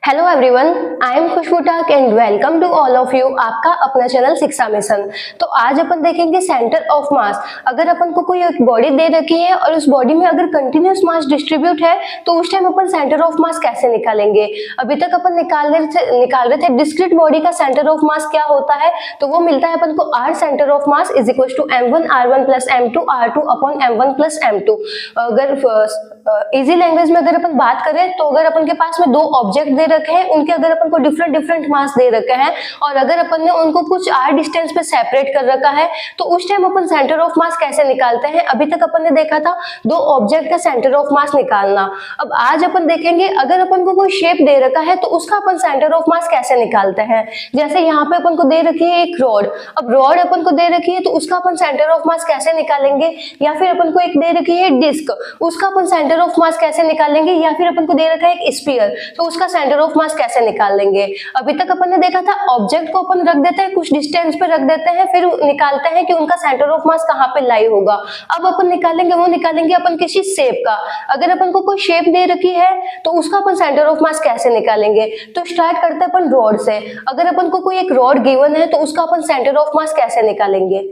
Hello everyone, I am Khushbu Tak and welcome to all of you. आपका अपना channel शिक्षा mission. तो आज अपन देखेंगे सेंटर ऑफ मास। अगर अपन को कोई एक बॉडी दे रखी है और उस बॉडी में अगर कंटिन्यूस मास डिस्ट्रीब्यूट है तो उस टाइम अपन सेंटर ऑफ मास कैसे निकालेंगे। अभी तक अपन निकाल रहे थे डिस्क्रीट बॉडी का सेंटर ऑफ मास क्या होता है, तो वो मिलता है अपन को R centre of mass is equal to m1 r1 plus m2 r2 upon m1 plus m2। अगर इजी लैंग्वेज में अगर अपन बात करें तो अगर अपन के पास में दो ऑब्जेक्ट दे रखे हैं, उनके अगर अपन को डिफरेंट डिफरेंट मास दे रखे हैं और अगर अपन ने उनको कुछ r डिस्टेंस पे सेपरेट कर रखा है तो उस टाइम अपन सेंटर ऑफ मास कैसे निकालते हैं। अभी तक अपन ने देखा था दो ऑब्जेक्ट का सेंटर ऑफ मास निकालना। अब आज अपन देखेंगे अगर अपन को कोई शेप दे रखा है तो उसका अपन सेंटर ऑफ मास कैसे निकालते हैं। जैसे यहाँ पे अपन को दे रखी है एक रॉड, अब रॉड अपन को दे रखी है तो उसका अपन सेंटर ऑफ मास कैसे निकालेंगे। या फिर अपन को एक दे रखी है डिस्क, उसका अपन सेंटर ऑफ मास कैसे निकालेंगे। या फिर अपन को दे रखा है एक स्फीयर, तो उसका सेंटर ऑफ मास कैसे निकाल लेंगे। अभी तक अपन ने देखा था ऑब्जेक्ट को अपन रख देते हैं कुछ डिस्टेंस पे रख देते हैं, फिर निकालते हैं कि उनका सेंटर ऑफ मास कहाँ पे लाई होगा। अब अपन निकालेंगे अपन किसी शेप का। अगर अपन को कोई शेप दे रखी है तो उसका अपन सेंटर ऑफ मास कैसे निकालेंगे। तो स्टार्ट करते हैं अपन रॉड से। अगर अपन को कोई एक रॉड गिवन है तो उसका अपन सेंटर ऑफ मास कैसे निकालेंगे।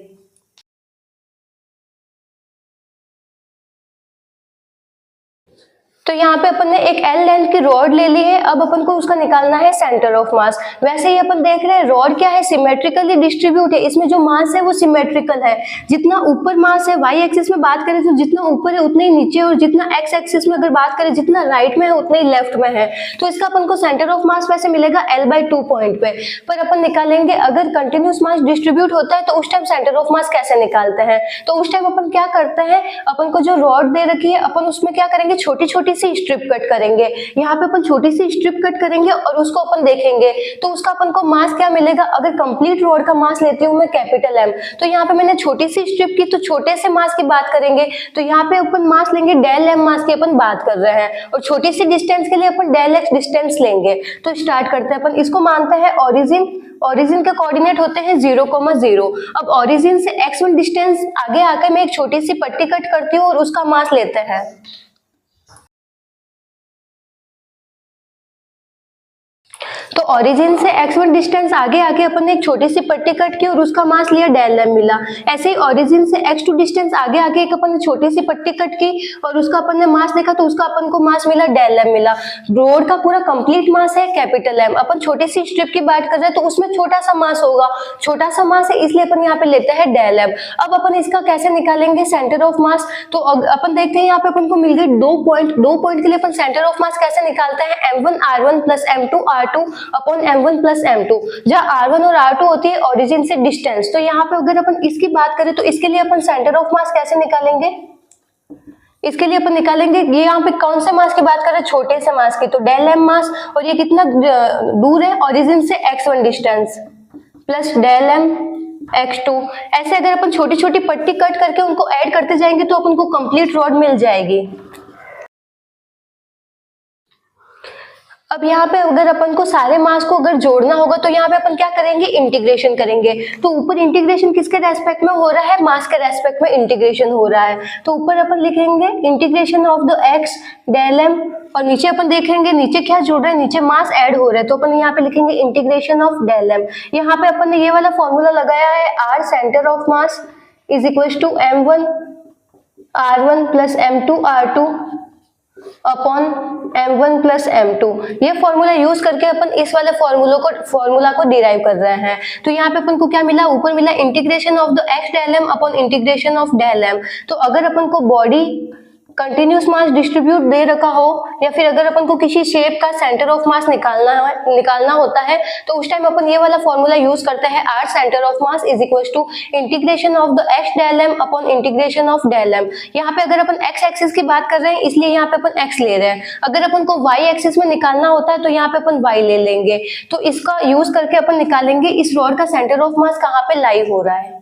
तो यहाँ पे अपन ने एक L लेंथ की रॉड ले ली है, अब अपन को उसका निकालना है सेंटर ऑफ मास। वैसे ही अपन देख रहे हैं रॉड क्या है, सिमेट्रिकली डिस्ट्रीब्यूट है, इसमें जो मास है वो सिमेट्रिकल है। जितना ऊपर मास है वाई एक्सिस में बात करें तो जितना ऊपर है उतना ही नीचे, और जितना एक्स एक्सिस में अगर बात करें जितना राइट में है उतना ही लेफ्ट में है। तो इसका अपन को सेंटर ऑफ मास वैसे मिलेगा L/2 पॉइंट पे। पर अपन निकालेंगे अगर कंटिन्यूस मास डिस्ट्रीब्यूट होता है तो उस टाइम सेंटर ऑफ मास कैसे निकालते हैं। तो उस टाइम अपन क्या करते हैं, अपन को जो रॉड दे रखी है अपन उसमें क्या करेंगे, छोटी छोटी सी स्ट्रिप कट करेंगे। यहाँ पे अपन छोटी सी स्ट्रिप कट करेंगे और उसको अपन देखेंगे तो उसका अपन को मास क्या मिलेगा। अगर कंप्लीट रॉड का मास लेती हूँ मैं कैपिटल M, तो यहाँ पे मैंने छोटी सी स्ट्रिप की तो छोटे से मास की बात करेंगे। तो यहाँ पे अपन मास लेंगे डेल M मास की अपन बात कर रहे हैं, और छोटी सी डिस्टेंस के लिए अपन डेल X डिस्टेंस लेंगे। तो स्टार्ट करते हैं अपन। इसको मानते हैं ओरिजिन के कोऑर्डिनेट होते हैं 0,0। अब ओरिजिन से x1 डिस्टेंस आगे आकर मैं एक छोटी सी पट्टी कट करती हूँ और उसका मास लेते हैं। तो ओरिजिन से x1 डिस्टेंस आगे आके अपन ने एक छोटी सी पट्टी कट की और उसका मास लिया डेल M मिला। ऐसे ही ओरिजिन से x2 डिस्टेंस आगे आके एक अपन ने छोटी सी पट्टी कट की और उसका अपन ने मास देखा तो उसका अपन को मास मिला डेल M मिला। रोड का पूरा कंप्लीट मास है कैपिटल M, अपन छोटी सी स्ट्रिप की बात कर रहे हैं तो उसमें छोटा सा मास होगा, छोटा सा मास है इसलिए अपन यहाँ पे लेते हैं डेल M। अब अपन इसका कैसे निकालेंगे सेंटर ऑफ मास। तो अपन देखते हैं यहाँ पे अपन को मिल गई दो पॉइंट के लिए अपन सेंटर ऑफ मास कैसे निकालते हैं। m1 r1 plus m2 r2 upon m1 plus m2, जहाँ r1 और r2 होती है ओरिजिन से डिस्टेंस। तो यहाँ पे अगर अपन इसकी बात करें तो इसके लिए अपन सेंटर ऑफ मास कैसे निकालेंगे। इसके लिए अपन निकालेंगे, ये यहाँ पे कौन से मास की बात कर रहे हैं, छोटे से मास की, तो डेल M मास, और ये कितना दूर है ओरिजिन से x1 distance plus del M x2। ऐसे अगर अपन छोटी छोटी पट्टी कट करके उनको ऐड करते जाएंगे तो अपन को कंप्लीट रॉड मिल जाएगी। अब यहाँ पे अगर अपन को सारे मास को अगर जोड़ना होगा तो यहाँ पे अपन क्या करेंगे, इंटीग्रेशन करेंगे। तो ऊपर इंटीग्रेशन किसके रेस्पेक्ट में हो रहा है, मास के रेस्पेक्ट में इंटीग्रेशन हो रहा है। तो ऊपर अपन लिखेंगे integration of the x del M, और नीचे अपन देखेंगे नीचे क्या जोड़ रहे हैं, नीचे मास ऐड हो रहा है तो अपन यहाँ पे लिखेंगे इंटीग्रेशन ऑफ डेल M। यहाँ पे अपन ने ये वाला फॉर्मूला लगाया है, r centre of mass is equal to m1 r1 plus m2 r2 upon m1 plus m2। ये फॉर्मूला यूज करके अपन इस वाले फॉर्मूला को डिराइव कर रहे हैं। तो यहाँ पे अपन को क्या मिला, ऊपर मिला integration of the x del M upon integration of del M। तो अगर अपन को बॉडी कंटिन्यूस मास डिस्ट्रीब्यूट दे रखा हो या फिर अगर अपन को किसी शेप का सेंटर ऑफ मास निकालना होता है तो उस टाइम अपन ये वाला फॉर्मूला यूज करते हैं, r centre of mass is equal to integration of the x del M upon integration of del M। यहाँ पे अगर अपन x एक्सिस की बात कर रहे हैं इसलिए यहाँ पे अपन x ले रहे हैं, अगर अपन को y एक्सिस में निकालना होता है तो यहाँ पे अपन y ले लेंगे। तो इसका यूज करके अपन निकालेंगे इस रॉड का सेंटर ऑफ मास कहाँ पे लाई हो रहा है।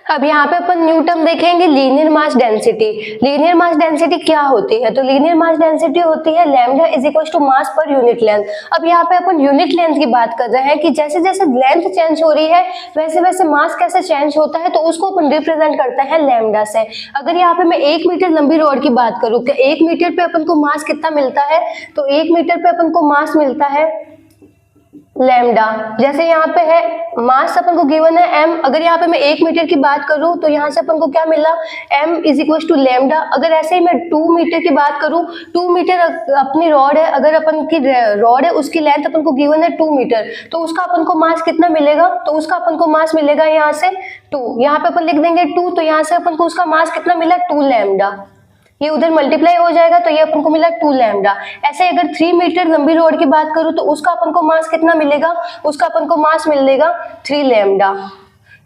अब यहाँ पे अपन न्यू टर्म देखेंगे linear mass density. Linear mass density क्या होती है? तो लीनियर मास डेंसिटी होती है lambda is equal to mass per unit length. अब यहाँ पे अपन यूनिट लेंथ की बात कर रहे हैं कि जैसे जैसे लेंथ चेंज हो रही है वैसे वैसे मास कैसे चेंज होता है, तो उसको अपन रिप्रेजेंट करते हैं लैम्डा से। अगर यहाँ पे मैं 1 मीटर लंबी रॉड की बात करूँ कि 1 मीटर पे अपन को मास कितना मिलता है, तो 1 मीटर पे अपन को मास मिलता है लैम्डा। जैसे यहाँ पे है मास अपन को गिवन है m, अगर यहाँ पे मैं 1 मीटर की बात करूँ तो यहाँ से अपन को क्या मिला m is equal to lambda. अगर ऐसे ही मैं 2 मीटर की बात करूँ, 2 मीटर अपनी रॉड है, अगर अपन की रॉड है उसकी लेंथ अपन को गिवन है 2 मीटर, तो उसका अपन को मास कितना मिलेगा? तो उसका अपन को मास मिलेगा यहाँ से 2, यहाँ पे अपन लिख देंगे 2, तो यहाँ से अपन को उसका मास कितना मिला 2 लैम्डा। ये उधर मल्टीप्लाई हो जाएगा तो ये अपन को मिला 2 लैम्डा। ऐसे अगर 3 मीटर लंबी रॉड की बात करूँ तो उसका अपन को मास कितना मिलेगा? उसका अपन को मास मिलेगा 3 लैम्डा।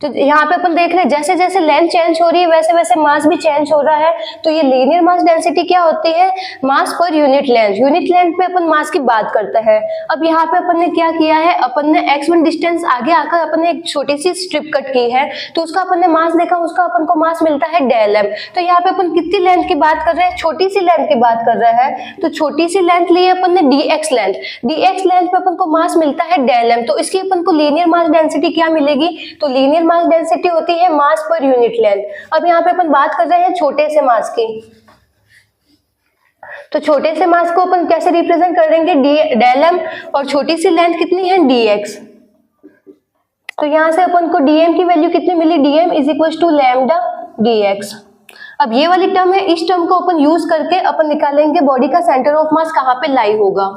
तो यहाँ पे अपन देख रहे हैं जैसे जैसे लेंथ चेंज हो रही है वैसे वैसे मास भी चेंज हो रहा है। तो ये लीनियर मास डेंसिटी क्या होती है? मास per unit length. Unit length पे अपन मास की बात करते हैं। अब यहाँ पे अपन ने क्या किया है, अपन ने x1 डिस्टेंस आगे आकर अपन ने एक छोटी सी स्ट्रिप कट की है, तो उसका अपन ने मास देखा, उसका अपन को मास मिलता है डेल m। तो यहाँ पे अपन कितनी लेंथ की बात कर रहे हैं? छोटी सी लेंथ की बात कर रहे हैं। तो छोटी सी लेंथ लिए अपन ने dx लेंथ, dx लेंथ पे अपन को मास मिलता है डेल m। तो इसकी अपन को लीनियर मास डेंसिटी क्या मिलेगी? तो लीनियर मास डेंसिटी होती है मास पर यूनिट लेंथ। अब यहाँ पे अपन बात कर रहे हैं छोटे से मास की, तो छोटे से मास को अपन कैसे रिप्रेजेंट कर देंगे? डेल m, और छोटी सी लेंथ कितनी है? dx। तो यहाँ से अपन को dm की वैल्यू कितनी मिली? dm is equal to lambda dx। अब ये वाली टर्म है, इस टर्म को अपन यूज करके अपन निकालेंगे बॉडी का सेंटर ऑफ मास कहाँ पे लाई होगा।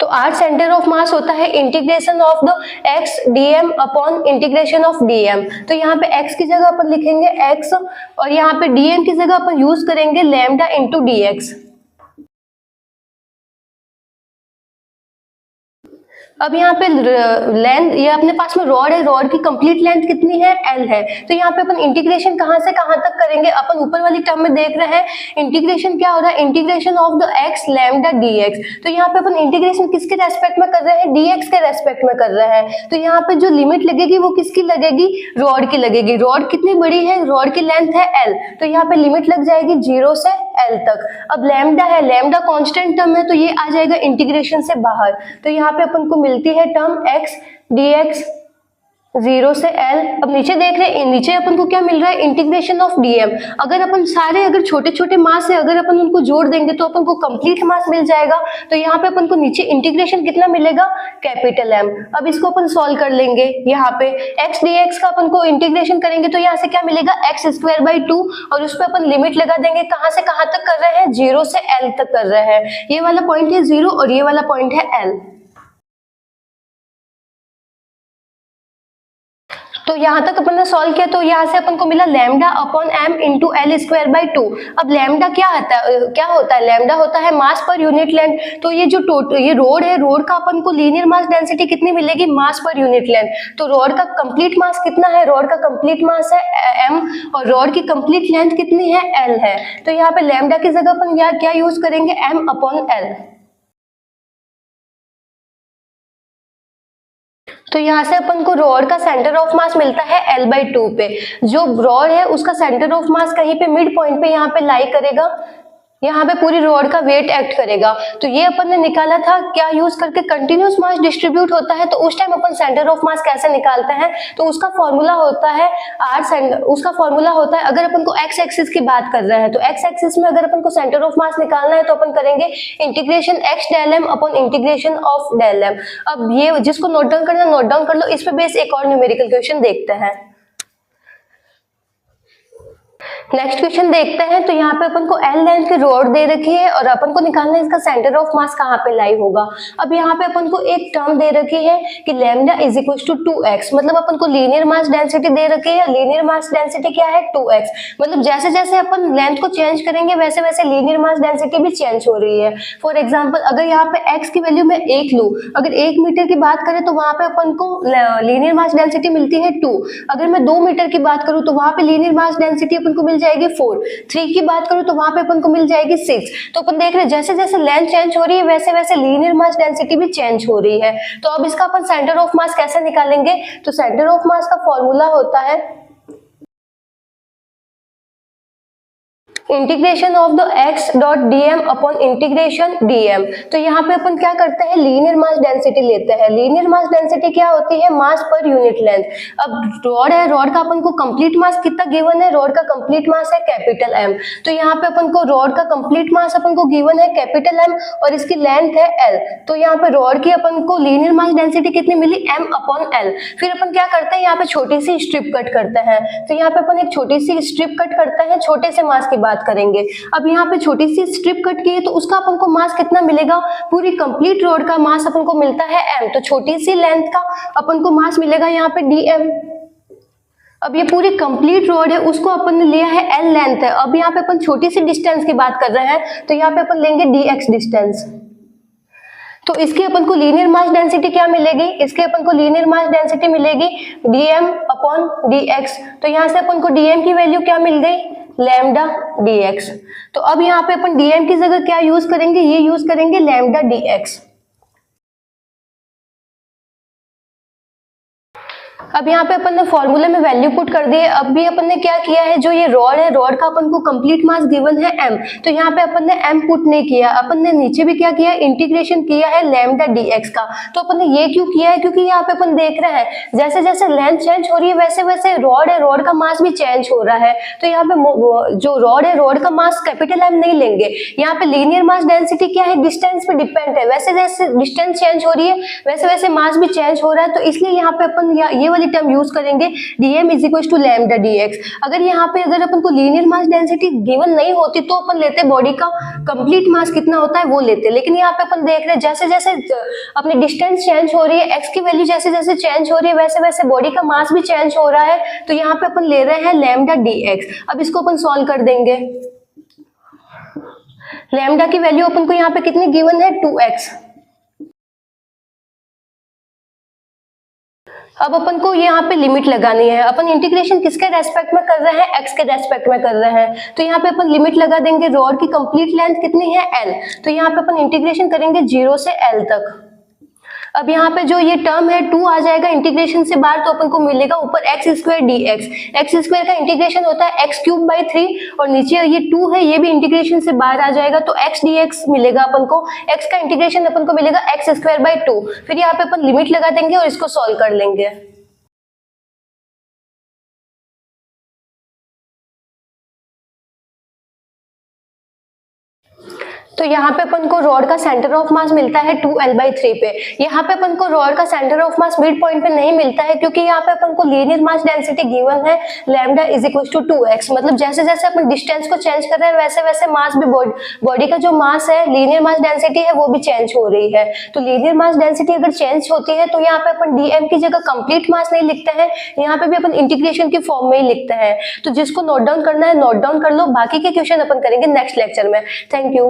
तो आर सेंटर ऑफ मास होता है integration of the x dm upon integration of dm। तो यहाँ पे x की जगह अपन लिखेंगे x, और यहाँ पे dm की जगह अपन यूज करेंगे लैम्डा इंटू dx। अब यहाँ पे लेंथ, ये अपने पास में रॉड है, रॉड की कंप्लीट लेंथ कितनी है? L है। तो यहाँ पे अपन इंटीग्रेशन कहाँ से कहाँ तक करेंगे? अपन ऊपर वाली टर्म में देख रहे हैं इंटीग्रेशन क्या हो रहा है, integration of the x lambda dx। तो यहाँ पे अपन इंटीग्रेशन किसके रेस्पेक्ट में कर रहे हैं? dx के रेस्पेक्ट में कर रहे हैं। तो यहाँ पे जो लिमिट लगेगी वो किसकी लगेगी? रॉड की लगेगी। रॉड कितनी बड़ी है? रॉड की लेंथ है L, तो यहाँ पे लिमिट लग जाएगी 0 से L तक। अब लैम्डा है, लैम्डा कांस्टेंट टर्म है, तो ये आ जाएगा इंटीग्रेशन से बाहर। तो यहाँ पे अपन को मिलती है टर्म x dx 0 से L। अब नीचे देख रहे हैं, नीचे अपन को क्या मिल रहा है? Integration of dm। अगर अपन सारे अगर छोटे छोटे मास है अगर अपन उनको जोड़ देंगे तो अपन को कंप्लीट मास मिल जाएगा। तो यहाँ पे अपन को नीचे इंटीग्रेशन कितना मिलेगा? Capital M। अब इसको अपन सॉल्व कर लेंगे। यहाँ पे x dx का अपन को इंटीग्रेशन करेंगे तो यहाँ से क्या मिलेगा? x²/2, और उस पर अपन लिमिट लगा देंगे। कहाँ से कहाँ तक कर रहे हैं? 0 से L तक कर रहे हैं। ये वाला पॉइंट है 0 और ये वाला पॉइंट है L। तो यहाँ तक अपन ने सॉल्व किया, तो यहाँ से अपन को मिला lambda upon m into L²/2। अब लैम्डा क्या होता है? लैम्डा होता है मास पर यूनिट लेंथ। तो ये जो ये रोड है, रोड का अपन को लीनियर मास डेंसिटी कितनी मिलेगी? मास पर यूनिट लेंथ। तो रोड का कंप्लीट मास कितना है? रोड का कंप्लीट मास है m, और रोड की कंप्लीट लेंथ कितनी है? L है। तो यहाँ पे लैम्डा की जगह अपन क्या यूज करेंगे? m upon L। तो यहाँ से अपन को रॉड का सेंटर ऑफ मास मिलता है L/2 पे। जो रॉड है उसका सेंटर ऑफ मास कहीं पे मिड पॉइंट पे यहाँ पे लाई करेगा, यहाँ पे पूरी रॉड का वेट एक्ट करेगा। तो ये अपन ने निकाला था क्या यूज करके? कंटिन्यूस मास डिस्ट्रीब्यूट होता है तो उस टाइम अपन सेंटर ऑफ मास कैसे निकालते हैं? तो उसका फॉर्मूला होता है उसका फॉर्मूला होता है, अगर अपन को x एक्सिस की बात कर रहे हैं तो x एक्सिस में अगर अपन को सेंटर ऑफ मास निकालना है तो अपन करेंगे integration x del m upon integration of del m। अब ये जिसको नोट डाउन करना नोट डाउन कर लो। इस पे बेस एक और न्यूमेरिकल क्वेश्चन देखते हैं। नेक्स्ट क्वेश्चन देखते हैं। तो यहाँ पे अपन को L लेंथ की रॉड दे रखी है और अपन को निकालना है इसका सेंटर ऑफ मास कहाँ पे लाई होगा। अब यहाँ पे अपन को एक टर्म दे रखी है कि lambda is equal to 2x, मतलब अपन को लीनियर मास डेंसिटी दे रखी है। लीनियर मास डेंसिटी क्या है? 2x। मतलब जैसे जैसे अपन लेंथ को चेंज करेंगे वैसे वैसे लीनियर मास डेंसिटी भी चेंज हो रही है। फॉर एग्जाम्पल अगर यहाँ पे x की वैल्यू मैं 1 लूँ, अगर 1 मीटर की बात करें तो वहां पे अपन को लीनियर मास डेंसिटी मिलती है 2। अगर मैं 2 मीटर की बात करूँ तो वहां पे लीनियर मास डेंसिटी अपन को मिल जाएगी 4, 3 की बात करूँ तो वहां पे अपन को मिल जाएगी 6। तो अपन देख रहे हैं जैसे जैसे लेंथ चेंज हो रही है वैसे वैसे लीनियर मास डेंसिटी भी चेंज हो रही है। तो अब इसका अपन सेंटर ऑफ मास कैसे निकालेंगे? तो सेंटर ऑफ मास का फॉर्मूला होता है integration of the x dot dm upon integration dm। तो यहाँ पे अपन क्या करते हैं, लीनियर मास डेंसिटी लेते हैं। लीनियर मास डेंसिटी क्या होती है? मास पर यूनिट लेंथ। अब रॉड है, रॉड का अपन को कंप्लीट मास कितना गिवन है? रॉड का कंप्लीट मास है कैपिटल M। तो यहाँ पे अपन को रॉड का कंप्लीट मास अपन को गिवन है कैपिटल M और इसकी लेंथ है L। तो यहाँ पे रॉड की अपन को लीनियर मास डेंसिटी कितनी मिली? M upon L। फिर अपन क्या करते हैं, यहाँ पे छोटी सी स्ट्रिप कट करते हैं। तो यहाँ पे अपन एक छोटी सी स्ट्रिप कट करते हैं, छोटे से मास की बात करेंगे। अब यहाँ पे छोटी सी स्ट्रिप कट की है तो उसका अपन को मास कितना मिलेगा? पूरी कंप्लीट रोड का मास अपन को मिलता है m। तो छोटी सी लेंथ का अपन को मास मिलेगा यहाँ पे dm। अब ये पूरी कंप्लीट रोड है उसको अपन ने लिया है l लेंथ है। अब यहाँ पे अपन छोटी सी डिस्टेंस की बात कर रहे हैं तो यहाँ पे अपन लेंगे dx डिस्टेंस। तो इसकी अपन को लीनियर मास डेंसिटी क्या मिलेगी? इसके अपन को लीनियर मास डेंसिटी मिलेगी dm अपॉन dx। तो यहाँ से अपन को dm की वैल्यू क्या मिल गई? Lambda dx। तो अब यहाँ पे अपन dm की जगह क्या यूज करेंगे? ये यूज करेंगे लैम्डा dx। अब यहाँ पे अपन ने फॉर्मूले में वैल्यू पुट कर दी है। अब भी अपन ने क्या किया है, जो ये रॉड है, रॉड का अपन को कंप्लीट मास गिवन है m। तो यहाँ पे अपन ने m पुट नहीं किया, अपन ने नीचे भी क्या किया? इंटीग्रेशन किया है लैम्डा dx का। तो अपन ने ये क्यों किया है? क्योंकि यहाँ पे अपन देख रहे हैं जैसे जैसे लेंथ चेंज हो रही है वैसे वैसे रॉड है, रॉड का मास भी चेंज हो रहा है। तो यहाँ पे जो रॉड है, रॉड का मास कैपिटल M नहीं लेंगे। यहाँ पे लीनियर मास डेंसिटी क्या है? डिस्टेंस पे डिपेंड है। वैसे जैसे डिस्टेंस चेंज हो रही है वैसे वैसे मास भी चेंज हो रहा है। तो इसलिए यहाँ पे अपन ये वाली टर्म यूज करेंगे dm is equal to lambda dx। अगर यहाँ पे अगर अपन को लीनियर मास डेंसिटी गिवन नहीं होती तो अपन लेते बॉडी का कंप्लीट मास कितना होता है वो लेते। लेकिन यहाँ पे अपन देख रहे हैं जैसे जैसे अपनी डिस्टेंस चेंज हो रही है, x की वैल्यू जैसे जैसे चेंज हो रही है वैसे वैसे बॉडी का मास भी चेंज हो रहा है। तो यहाँ पे अपन ले रहे हैं लैम्डा dx। अब इसको अपन सॉल्व कर देंगे। लैम्डा की वैल्यू अपन को यहाँ पे कितनी गिवन है? 2x। अब अपन को यहाँ पे लिमिट लगानी है। अपन इंटीग्रेशन किसके रेस्पेक्ट में कर रहे हैं? x के रेस्पेक्ट में कर रहे हैं। तो यहाँ पे अपन लिमिट लगा देंगे। रॉड की कंप्लीट लेंथ कितनी है? l। तो यहाँ पे अपन इंटीग्रेशन करेंगे 0 से l तक। अब यहाँ पे जो ये टर्म है 2 आ जाएगा इंटीग्रेशन से बाहर, तो अपन को मिलेगा ऊपर x square dx। x square का इंटीग्रेशन होता है x क्यूब बाई 3 और नीचे ये 2 है, ये भी इंटीग्रेशन से बाहर आ जाएगा तो x dx मिलेगा अपन को। x का इंटीग्रेशन अपन को मिलेगा x स्क्वायर बाई 2। फिर यहाँ पे अपन लिमिट लगा देंगे और इसको सॉल्व कर लेंगे। तो यहाँ पे अपन को रॉड का सेंटर ऑफ मास मिलता है 2l/3 पे। यहाँ पे अपन को रॉड का centre of mass mid point पे नहीं मिलता है क्योंकि यहाँ पे अपन को लीनियर मास डेंसिटी गिवन है lambda is equal to 2x। मतलब जैसे जैसे अपन डिस्टेंस को चेंज कर रहे हैं वैसे वैसे मास भी बॉडी का जो मास है, लीनियर मास डेंसिटी है, वो भी चेंज हो रही है। तो लीनियर मास डेंसिटी अगर चेंज होती है तो यहाँ पे अपन dm की जगह कंप्लीट मास नहीं लिखते हैं, यहाँ पे भी अपन इंटीग्रेशन की फॉर्म में ही लिखते हैं। तो जिसको नोट डाउन करना है नोट डाउन कर लो, बाकी के क्वेश्चन अपन करेंगे नेक्स्ट लेक्चर में। Thank you.